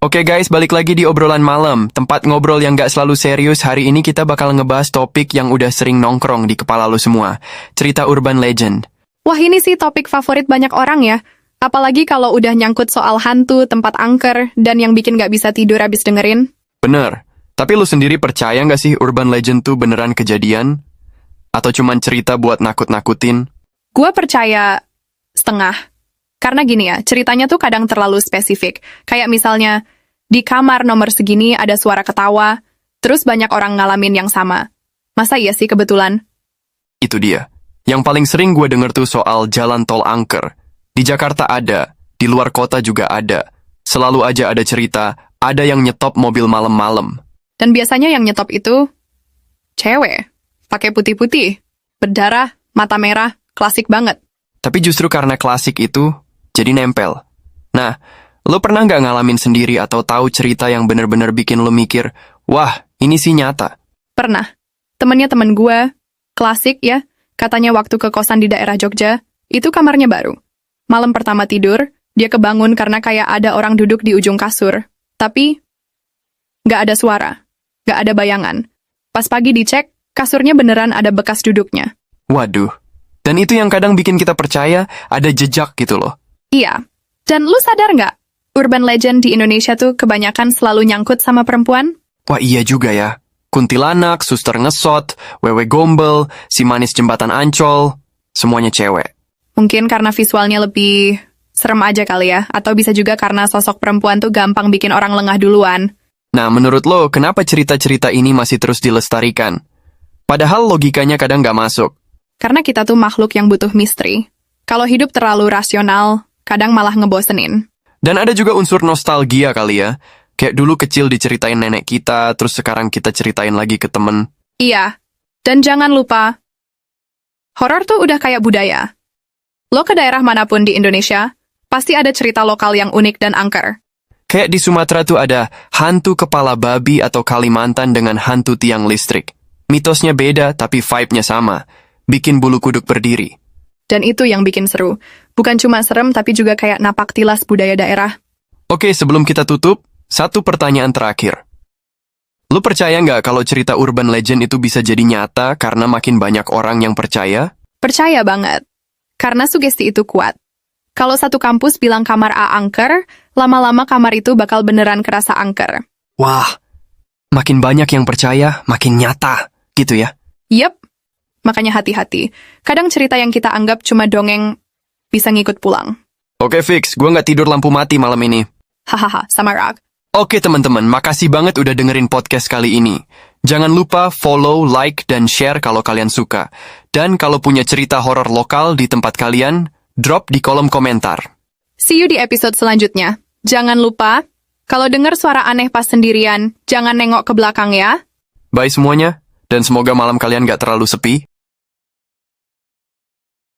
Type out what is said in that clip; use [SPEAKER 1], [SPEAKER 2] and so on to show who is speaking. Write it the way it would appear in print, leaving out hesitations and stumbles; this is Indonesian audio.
[SPEAKER 1] Oke guys, balik lagi di obrolan malam. Tempat ngobrol yang gak selalu serius. Hari ini kita bakal ngebahas topik yang udah sering nongkrong di kepala lo semua. Cerita urban legend.
[SPEAKER 2] Wah, ini sih topik favorit banyak orang ya. Apalagi kalau udah nyangkut soal hantu, tempat angker, dan yang bikin gak bisa tidur abis dengerin.
[SPEAKER 1] Bener. Tapi lo sendiri percaya gak sih urban legend tuh beneran kejadian? Atau cuman cerita buat nakut-nakutin?
[SPEAKER 2] Gua percaya setengah. Karena gini ya, ceritanya tuh kadang terlalu spesifik. Kayak misalnya, di kamar nomor segini ada suara ketawa, terus banyak orang ngalamin yang sama. Masa iya sih kebetulan?
[SPEAKER 1] Itu dia. Yang paling sering gue denger tuh soal jalan tol angker. Di Jakarta ada, di luar kota juga ada. Selalu aja ada cerita, ada yang nyetop mobil malam-malam.
[SPEAKER 2] Dan biasanya yang nyetop itu cewek, pakai putih-putih, berdarah, mata merah, klasik banget.
[SPEAKER 1] Tapi justru karena klasik itu, jadi nempel. Nah, lo pernah nggak ngalamin sendiri atau tahu cerita yang bener-bener bikin lo mikir, wah, ini sih nyata?
[SPEAKER 2] Pernah. Temennya temen gue, klasik ya, katanya waktu ke kosan di daerah Jogja, itu kamarnya baru. Malam pertama tidur, dia kebangun karena kayak ada orang duduk di ujung kasur. Tapi, nggak ada suara, nggak ada bayangan. Pas pagi dicek, kasurnya beneran ada bekas duduknya.
[SPEAKER 1] Waduh. Dan itu yang kadang bikin kita percaya ada jejak gitu loh.
[SPEAKER 2] Iya. Dan lu sadar nggak, urban legend di Indonesia tuh kebanyakan selalu nyangkut sama perempuan?
[SPEAKER 1] Wah iya juga ya. Kuntilanak, suster ngesot, wewe gombel, si manis jembatan Ancol, semuanya cewek.
[SPEAKER 2] Mungkin karena visualnya lebih serem aja kali ya, atau bisa juga karena sosok perempuan tuh gampang bikin orang lengah duluan.
[SPEAKER 1] Nah, menurut lo, kenapa cerita-cerita ini masih terus dilestarikan? Padahal logikanya kadang nggak masuk.
[SPEAKER 2] Karena kita tuh makhluk yang butuh misteri. Kalau hidup terlalu rasional, kadang malah ngebosenin.
[SPEAKER 1] Dan ada juga unsur nostalgia kali ya. Kayak dulu kecil diceritain nenek kita, terus sekarang kita ceritain lagi ke temen.
[SPEAKER 2] Iya. Dan jangan lupa, horor tuh udah kayak budaya. Lo ke daerah manapun di Indonesia, pasti ada cerita lokal yang unik dan angker.
[SPEAKER 1] Kayak di Sumatera tuh ada hantu kepala babi atau Kalimantan dengan hantu tiang listrik. Mitosnya beda, tapi vibe-nya sama. Bikin bulu kuduk berdiri.
[SPEAKER 2] Dan itu yang bikin seru. Bukan cuma serem, tapi juga kayak napak tilas budaya daerah.
[SPEAKER 1] Oke, sebelum kita tutup, satu pertanyaan terakhir. Lu percaya nggak kalau cerita urban legend itu bisa jadi nyata karena makin banyak orang yang percaya?
[SPEAKER 2] Percaya banget. Karena sugesti itu kuat. Kalau satu kampus bilang kamar A angker, lama-lama kamar itu bakal beneran kerasa angker.
[SPEAKER 1] Wah, makin banyak yang percaya, makin nyata. Gitu ya?
[SPEAKER 2] Yep. Makanya hati-hati. Kadang cerita yang kita anggap cuma dongeng bisa ngikut pulang.
[SPEAKER 1] Oke, fix. Gue nggak tidur lampu mati malam ini.
[SPEAKER 2] Hahaha, sama Rock.
[SPEAKER 1] Oke teman-teman, makasih banget udah dengerin podcast kali ini. Jangan lupa follow, like, dan share kalau kalian suka. Dan kalau punya cerita horor lokal di tempat kalian, drop di kolom komentar.
[SPEAKER 2] See you di episode selanjutnya. Jangan lupa, kalau dengar suara aneh pas sendirian, jangan nengok ke belakang ya.
[SPEAKER 1] Bye semuanya, dan semoga malam kalian gak terlalu sepi.